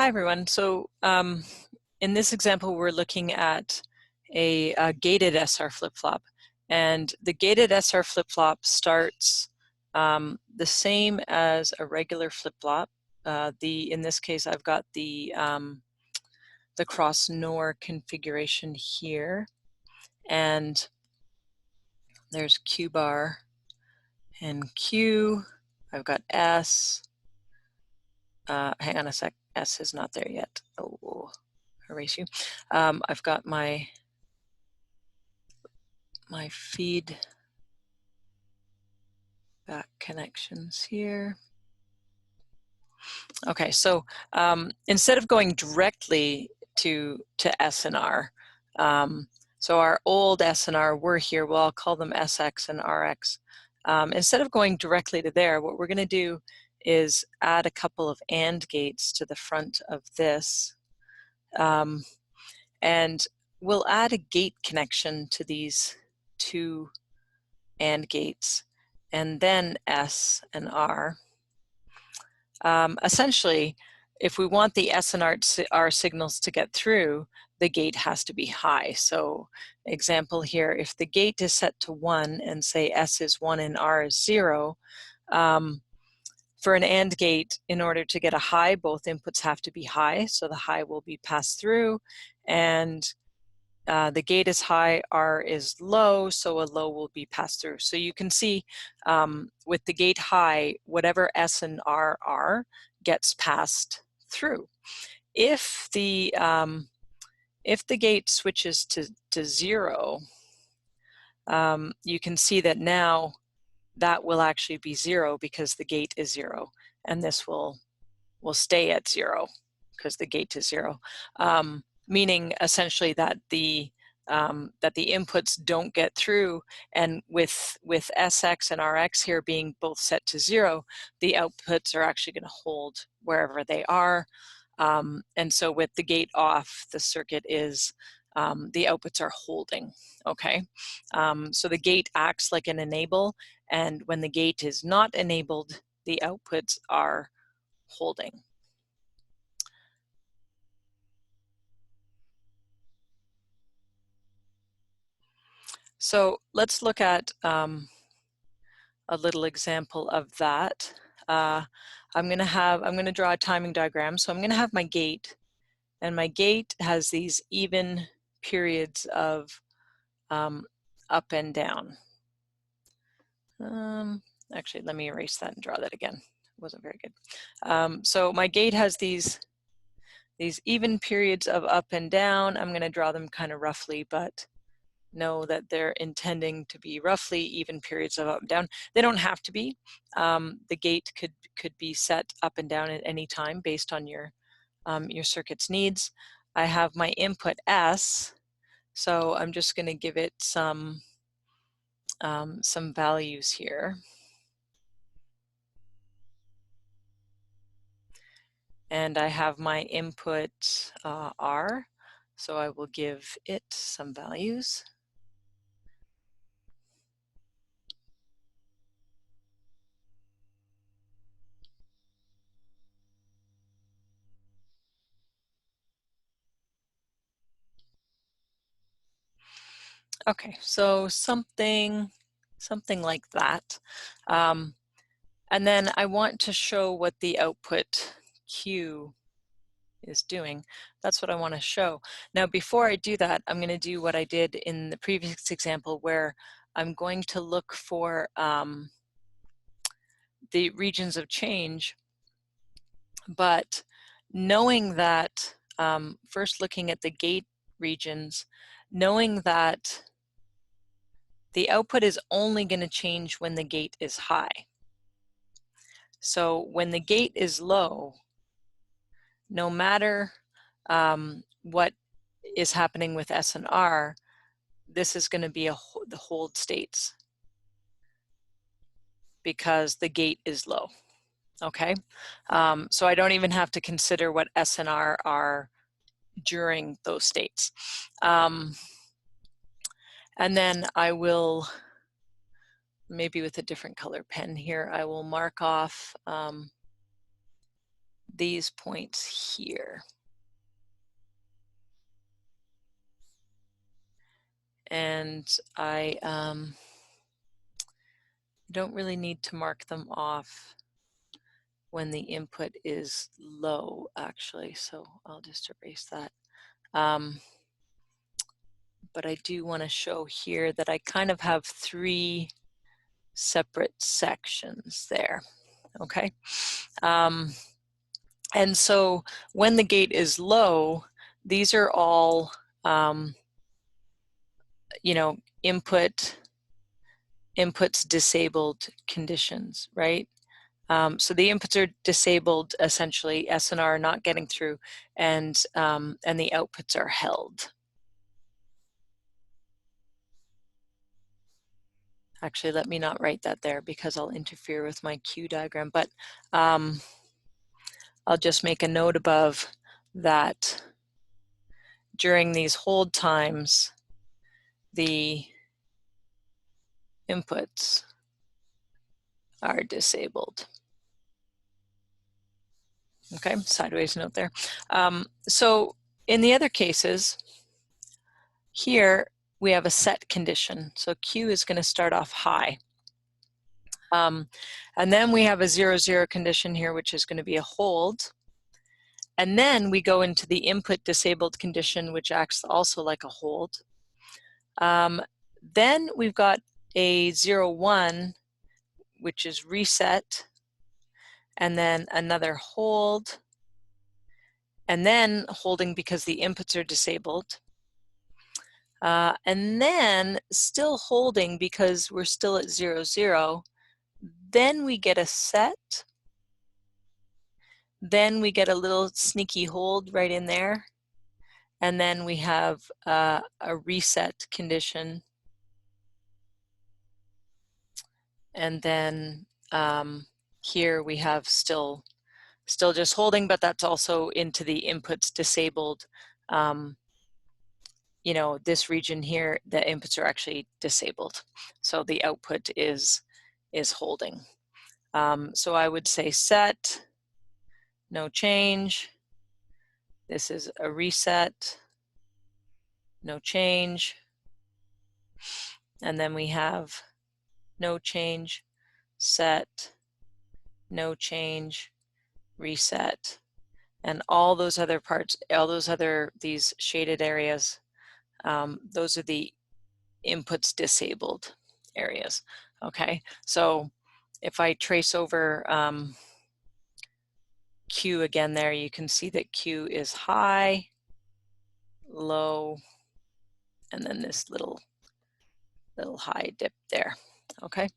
Hi, everyone. So in this example, we're looking at a gated SR flip-flop. And the gated SR flip-flop starts the same as a regular flip-flop. In this case, I've got the cross NOR configuration here. And there's Q bar and Q. I've got S. Hang on a sec. S is not there yet. Oh, erase you. I've got my feed back connections here. Okay, so instead of going directly to S and R, so our old S and R were here. Well, I'll call them SX and RX. Instead of going directly to there, what we're going to do is add a couple of AND gates to the front of this. And we'll add a gate connection to these two AND gates, and then S and R. Essentially, if we want the S and R signals to get through, the gate has to be high. So example here, if the gate is set to 1 and say S is 1 and R is 0, for an AND gate, in order to get a high, both inputs have to be high. So the high will be passed through, and the gate is high, R is low, so a low will be passed through. So you can see with the gate high, whatever S and R are gets passed through. If the gate switches to 0, you can see that now that will actually be 0 because the gate is 0, and this will stay at 0 because the gate is 0. Meaning essentially that the inputs don't get through, and with SX and RX here being both set to 0, the outputs are actually going to hold wherever they are. And so with the gate off, the circuit is the outputs are holding. Okay, so the gate acts like an enable, and when the gate is not enabled, the outputs are holding. So let's look at a little example of that. I'm going to draw a timing diagram. So I'm going to have my gate, and my gate has these even periods of up and down. Actually, let me erase that and draw that again. It wasn't very good. So my gate has these even periods of up and down. I'm going to draw them kind of roughly, but know that they're intending to be roughly even periods of up and down. They don't have to be. The gate could be set up and down at any time based on your circuit's needs. I have my input S, so I'm just going to give it some values here. And I have my input R, so I will give it some values. Okay, so something like that. And then I want to show what the output Q is doing. That's what I want to show. Now, before I do that, I'm going to do what I did in the previous example, where I'm going to look for the regions of change. But knowing that, first looking at the gate regions, knowing that the output is only going to change when the gate is high. So when the gate is low, no matter what is happening with S and R, this is going to be the hold states because the gate is low. Okay, so I don't even have to consider what S and R are during those states. And then I will, maybe with a different color pen here, I will mark off these points here. And I don't really need to mark them off when the input is low, actually, so I'll just erase that. But I do want to show here that I kind of have 3 separate sections there, okay? And so when the gate is low, these are all, you know, inputs disabled conditions, right? So the inputs are disabled, essentially, SNR are not getting through, and the outputs are held. Actually, let me not write that there because I'll interfere with my Q diagram, but I'll just make a note above that during these hold times, the inputs are disabled. Okay, sideways note there. So in the other cases, here we have a set condition. So Q is going to start off high. And then we have a 0, 0 condition here, which is going to be a hold. And then we go into the input disabled condition, which acts also like a hold. Then we've got a 0, 1, which is reset, and then another hold, and then holding because the inputs are disabled. And then still holding because we're still at 0, 0. Then we get a set. Then we get a little sneaky hold right in there. And then we have a reset condition. And then here we have still just holding, but that's also into the inputs disabled. You know, this region here, the inputs are actually disabled. So the output is holding. So I would say set, no change. This is a reset, no change. And then we have no change, set, no change, reset. And all those other parts, all those other, these shaded areas, those are the inputs disabled areas. Okay, so if I trace over Q again there, you can see that Q is high, low, and then this little high dip there. Okay,